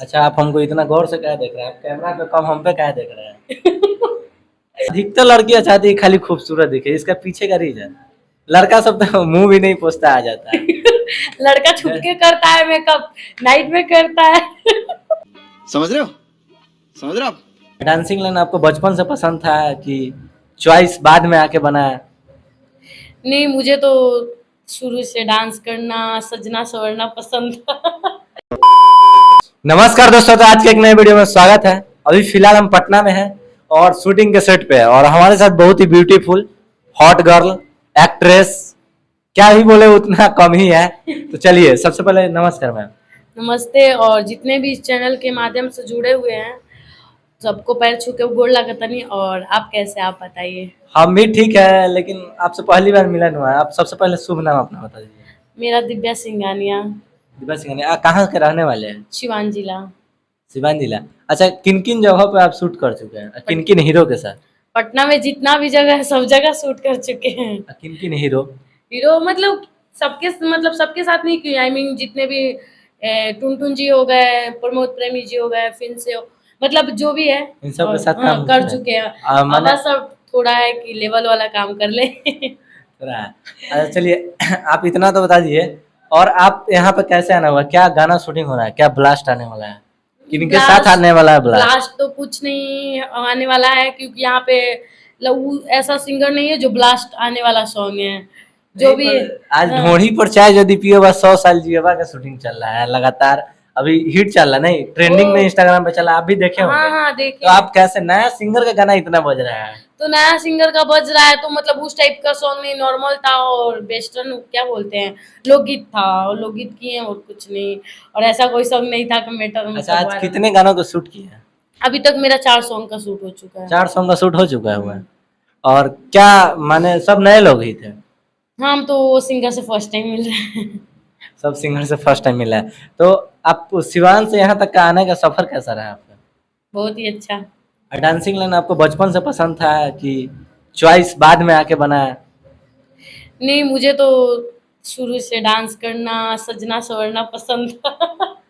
अच्छा, आप हमको इतना गौर से क्या देख रहे हैं? आप कैमरा पे कम हम पे क्या देख रहे हैं? अधिकतर लड़कियां चाहती है खाली खूबसूरत दिखे, इसका पीछे का रीजन। लड़का सब तो मुंह भी नहीं पोंछता आ जाता है। लड़का छुप के करता है मेकअप, नाइट में करता है। समझ रहे हो? समझ रहे हो आप? डांसिंग लाइन आपको बचपन से पसंद था कि चॉइस बाद में आके बना है? नहीं, मुझे तो शुरू से डांस करना, सजना संवरना पसंद था। नमस्कार दोस्तों, तो आज के एक नए वीडियो में स्वागत है। अभी फिलहाल हम पटना में हैं और शूटिंग के सेट पे है और हमारे साथ बहुत ही ब्यूटीफुल हॉट गर्ल एक्ट्रेस, क्या ही बोले उतना कम ही है। तो चलिए सबसे पहले नमस्कार मैम। नमस्ते। और जितने भी इस चैनल के माध्यम से जुड़े हुए हैं, सबको पैर छू के गोड़ लगतनी। और आप कैसे, आप बताइए। हम भी ठीक है, लेकिन आपसे पहली बार मिलन हुआ है। आप सबसे पहले शुभ नाम अपना बता दीजिए। मेरा दिव्या सिंघानिया, दिव्या सिंह, कहाँ के रहने वाले हैं? शिवान जिला। सिवान जिला। अच्छा, किन किन जगहों पे आप शूट कर चुके हैं, किन किन हीरो के साथ? पटना में जितना भी जगह है सब जगह शूट कर चुके हैं। किन किन हीरो? हीरो मतलब सबके साथ नहीं किए। आई मीन जितने भी टुनटुन जी हो गए, प्रमोद प्रेमी जी हो गए, फिर से मतलब जो भी है इन सब के साथ हाँ, काम कर किया है? चुके हैं। अब माने बस अब थोड़ा है कि लेवल वाला काम कर ले। थोड़ा है। अच्छा चलिए, आप इतना तो बता दीजिए। और आप यहाँ पे कैसे आना हुआ, क्या गाना शूटिंग हो रहा है, क्या ब्लास्ट आने वाला है, किनके साथ ब्लास्ट आने वाला है ब्लास्ट? ब्लास्ट तो कुछ नहीं आने वाला है, क्योंकि यहाँ पे ऐसा सिंगर नहीं है जो ब्लास्ट आने वाला सॉन्ग है। जो नहीं, भी है। पर आज हाँ ढोड़ी पर चाय यदि पियोगा 100 साल जियोगा का शूटिंग चल रहा है लगातार। अभी हिट चल रहा है, नहीं ट्रेंडिंग में ओ, इंस्टाग्राम पे चला, आप भी देखे हाँ होंगे। हाँ तो देखे। आप कैसे, नया सिंगर का गाना इतना बज रहा है? तो नया सिंगर का बज रहा है तो मतलब उस टाइप का सॉन्ग नहीं, नॉर्मल था। और वेस्टर्न क्या बोलते हैं, लोकगीत था। और लोकगीत किए हैं और कुछ नहीं। और ऐसा कोई सॉन्ग नहीं था कि मेटर अच्छा, मतलब आज वायरल। कितने गानों को शूट किए हैं? अभी तक मेरा 4 सॉन्ग का शूट हो चुका है। 4 सॉन्ग का शूट हो चुका है हुआ है। और क्या माने, सब नए लोग ही थे? हाँ, हम तो वो सिंगर से फर्स्ट टाइम मिल रहे हैं। सब सिंगर से फर्स्ट टाइम मिला है। तो आप सिवान से यहाँ तक का आने का सफर कैसा रहा आपका? बहुत ही अच्छा। डांसिंग लाइन आपको बचपन से पसंद था कि चॉइस बाद में आके बना है? नहीं, मुझे तो शुरू से डांस करना, सजना संवरना पसंद था।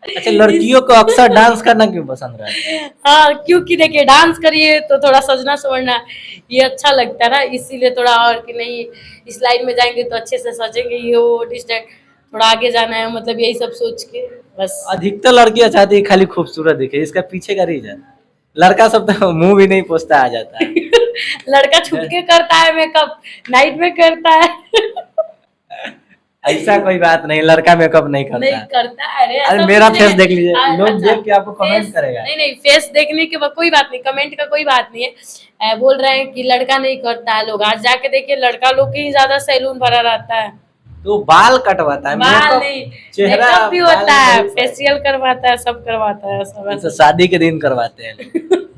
अच्छा, इस लड़कियों को अक्सर डांस करना क्यों पसंद रहता है? हाँ, क्योंकि देखिए डांस करिए तो थोड़ा सजना संवरना ये अच्छा लगता है ना, इसीलिए थोड़ा। और कि नहीं, इस लाइन में जाएंगे तो अच्छे से सजेंगे, ये वो डिस्टेंस थोड़ा आगे जाना है, मतलब यही सब सोच के बस। अधिकतर लड़कियां चाहती है खाली खूबसूरत दिखे, इसका पीछे का रीजन। लड़का सब तो मुंह भी नहीं पोंछता आ जाता लड़का छुप है। के करता है मेकअप, नाइट में करता है। ऐसा कोई बात नहीं, लड़का मेकअप नहीं नहीं करता। करता है, अरे अरे ऐसा मेरा कुछ नहीं फेस है। देख लीजिए, लोग अच्छा, देख के आपको फेस कमेंट करेगा। नहीं नहीं, फेस देखने के बाद कोई बात नहीं, कमेंट का कोई बात नहीं है। बोल रहे हैं कि लड़का नहीं करता है। लोग आज जाके देखिए, लड़का लोग की ही ज्यादा सैलून भरा रहता है। तो बाल कटवाता है, बाल मेकअप नहीं, चेहरा मेकअप भी बाल होता है, नहीं सब। फेशियल करवाता है, सब करवाता है, सब तो ऐसा। शादी के दिन करवाते हैं लोग।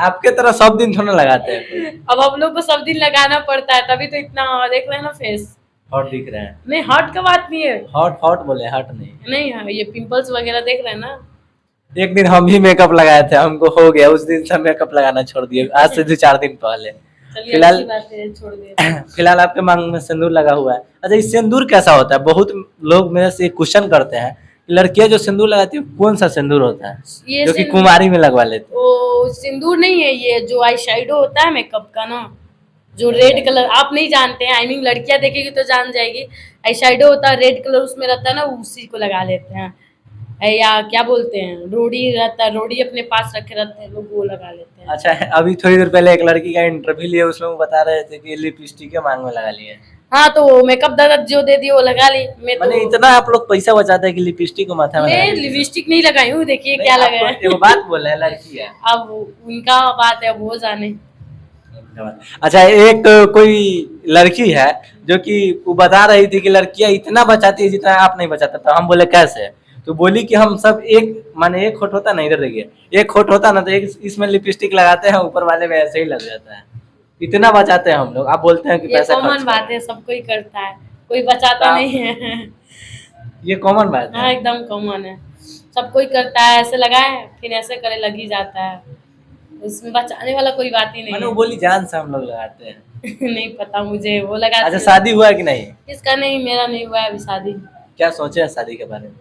आपके तरह सब दिन थोड़ा लगाते हैं कोई। अब हम लोग को सब दिन लगाना पड़ता है, तभी तो इतना देख रहे हैं ना फेस। हॉट दिख रहे हैं। नहीं, हॉट का बात नहीं है। हॉट हॉट बोले, हॉट नहीं। नहीं हाँ, ये पिंपल्स वगैरह देख रहे हैं ना। एक दिन हम भी मेकअप लगाए थे, हमको हो गया, उस दिन से मेकअप लगाना छोड़ दिए, आज से 2-4 दिन पहले। चलिए, फिलहाल अच्छी बात है, छोड़ दिए। फिलहाल आपके मांग में सिंदूर लगा हुआ है। अच्छा, ये सिंदूर कैसा होता है? बहुत लोग मेरे से क्वेश्चन करते हैं, लड़कियां जो सिंदूर लगाती है कौन सा सिंदूर होता है ये जो कि कुमारी में लगवा लेते वो सिंदूर नहीं है, ये जो आई शेडो होता है मेकअप का ना, जो रेड हैं? कलर आप नहीं जानते हैं। आई मीन लड़कियां देखेगी तो जान जाएगी। आई शेडो होता है, रेड कलर उसमें रहता है ना, उसी को लगा लेते हैं। या क्या बोलते हैं, रोड़ी रहता है, रोड़ी अपने पास रखे रहते हैं लोग, वो लगा लेते हैं। अच्छा, अभी थोड़ी देर पहले एक लड़की का इंटरव्यू लिया, उसमें वो बता रहे थे कि लिपस्टिक के मांग में लगा लिए। हाँ, तो मेकअप दादा जो दे दिए वो लगा ली। मैं तो मैंने इतना आप लोग पैसा बचाते हैं कि लिपस्टिक को माथा में लगा मैं लीजिए? लिपस्टिक नहीं लगाई हूँ, देखिए नहीं, क्या आपको लगा एगो है। बात बोल रहे हैं, लड़की है। अब उनका बात है, अब वो जाने। अच्छा, एक कोई लड़की है जो कि वो बता रही थी कि लड़कियां इतना बचाती है जितना आप नहीं बचाता, तो हम बोले कैसे? तो बोली कि हम सब एक माने, एक होठ होता ना, इधर देखिए, एक होठ होता ना, तो एक इसमें लिपस्टिक लगाते हैं, ऊपर वाले में ऐसे ही लग जाता है। इतना बचाते हैं हम लोग, आप बोलते हैं कि ये पैसा खर्च कॉमन कर बात रहे है, हैं। सब कोई करता है, कोई बचाता तो नहीं है। ये कॉमन बात हाँ, है। एकदम कॉमन है। सब कोई करता है, ऐसे लगाए फिर ऐसे करे लग ही जाता है। उसमें बचाने वाला कोई बात ही मैंने नहीं वो है। बोली जान से हम लोग लगाते हैं। नहीं पता मुझे, वो अच्छा, लगाती है। शादी हुआ है कि नहीं? किसका नहीं, मेरा नहीं हुआ है अभी शादी। क्या सोचे हैं शादी के बारे में?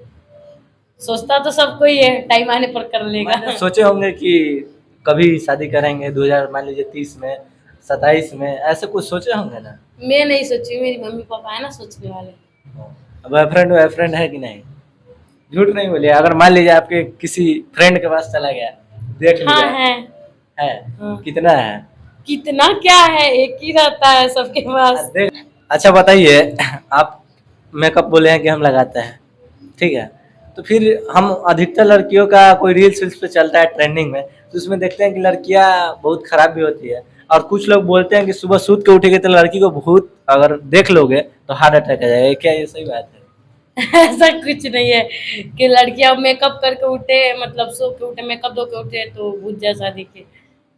सोचता तो सबको ही है, टाइम आने पर कर लेगा। मैंने सोचे होंगे कि कभी शादी करेंगे 2000 मान लीजिए 30 में 27 में, ऐसे कुछ सोचे होंगे ना। मैं नहीं सोची, मेरी मम्मी पापा है ना सोचने वाले। बॉयफ्रेंड है कि नहीं? झूठ नहीं बोलिए, अगर मान लीजिए आपके किसी फ्रेंड के पास चला गया, देख हाँ लिया है हाँ। कितना है? कितना क्या है, एक ही रहता है सबके पास। अच्छा बताइए, आप मेकअप बोले हैं कि हम लगाते हैं, ठीक है, तो फिर हम अधिकतर लड़कियों का कोई रील्स पे चलता है ट्रेंडिंग में, तो उसमें देखते हैं कि लड़कियां बहुत खराब भी होती है, और कुछ लोग बोलते हैं कि सुबह सूत के उठेंगे तो लड़की को भूत अगर देख लोगे तो हार्ट अटैक आ जाएगा। क्या ये सही बात है? ऐसा कुछ नहीं है कि लड़कियां मेकअप करके उठे, मतलब सो के उठे, मेकअप धो के उठे तो भूत जैसा दिखे।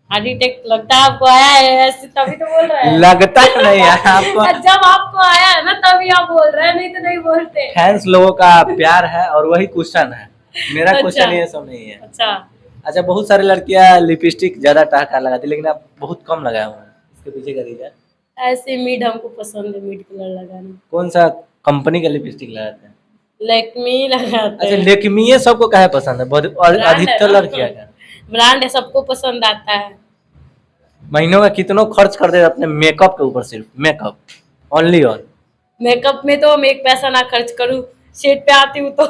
हार्ट अटैक लगता है आपको आया है ऐसे, तभी तो बोल रहे हैं। लगता नहीं है आपको? जब आपको आया है ना तभी आप बोल रहे हैं, नहीं तो नहीं बोलते। फैंस लोगों का प्यार है और वही क्वेश्चन है, मेरा अच्छा। क्वेश्चन ये सब नहीं है। अच्छा, अच्छा, बहुत सारी लड़कियां लिपस्टिक ज्यादा टहका लगाती, लेकिन आप बहुत कम लगाए हुए हैं, इसके पीछे का रीजन? ऐसे मिड हमको पसंद है, मिड कलर लगाना। कौन सा कंपनी का लिपस्टिक लगाते हैं? लैक्मी लगाते अच्छा, हैं। लेकमी ये सबको काहे पसंद है? बहुत ब्रांड है अधिकतर ना। लड़कियां का ब्रांड है, सबको पसंद आता है। महीनों में कितनों खर्च कर देते अपने मेकअप के ऊपर, सिर्फ मेकअप ओनली ऑन। मेकअप में तो मैं एक पैसा ना खर्च करूं, सेट पे आती हूँ तो।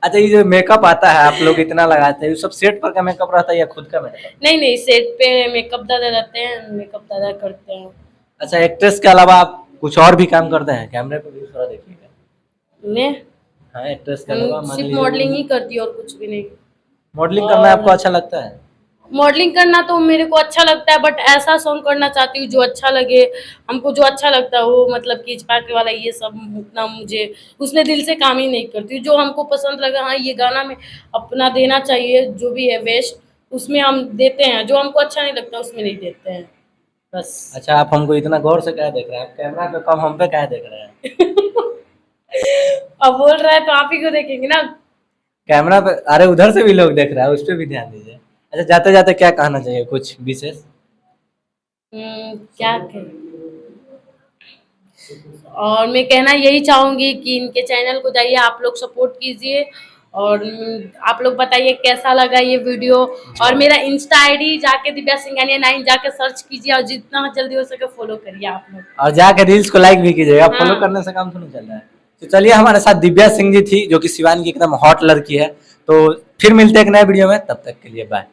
अच्छा, ये जो मेकअप आता है आप लोग इतना लगाते हैं, ये सब सेट पर का मेकअप रहता है या खुद का मेकअप? नहीं नहीं, सेट पे मेकअप दादा रहते हैं, मेकअप दादा करते हैं। अच्छा, एक्ट्रेस के अलावा आप कुछ और भी काम करते हैं? कैमरे पे भी थोड़ा देखिएगा। मैं हाँ, एक्ट्रेस के अलावा मान सिर्फ लीजिए मॉडलिंग ही करती हूँ और कुछ भी नहीं। मॉडलिंग करना आपको अच्छा लगता है? मॉडलिंग करना तो मेरे को अच्छा लगता है, बट ऐसा सॉन्ग करना चाहती हूँ जो अच्छा लगे हमको, जो अच्छा लगता है वो, मतलब कि इचपाके वाला ये सब उतना मुझे उसमें दिल से काम ही नहीं करती हूँ। जो हमको पसंद लगा, हाँ ये गाना में अपना देना चाहिए, जो भी है बेस्ट उसमें हम देते हैं, जो हमको अच्छा नहीं लगता उसमें नहीं देते हैं, बस। अच्छा, आप हमको इतना गौर से क्या देख रहे हैं? आप कैमरा पे कम हम पे क्या देख रहे हैं? अब बोल रहा है तो आप ही को देखेंगे ना। कैमरा पे, अरे उधर से भी लोग देख रहा है, उस पर भी ध्यान दीजिए। अच्छा, जाते जाते क्या कहना चाहिए, कुछ विशेष? क्या कहें, और मैं कहना यही चाहूंगी कि इनके चैनल को जाइए, आप लोग सपोर्ट कीजिए, और आप लोग बताइए कैसा लगा ये वीडियो। और मेरा इंस्टा आईडी जाके दिव्या सिंघानिया 9 जाके सर्च कीजिए, और जितना जल्दी हो सके फॉलो करिए आप लोग। और जाके रील्स को लाइक भी कीजिएगा, हाँ। फॉलो करने से काम थोड़ी चल रहा है। तो चलिए, हमारे साथ दिव्या सिंह जी थी, जो कि शिवानी की एकदम हॉट लड़की है। तो फिर मिलते हैं एक नए वीडियो में, तब तक के लिए बाय।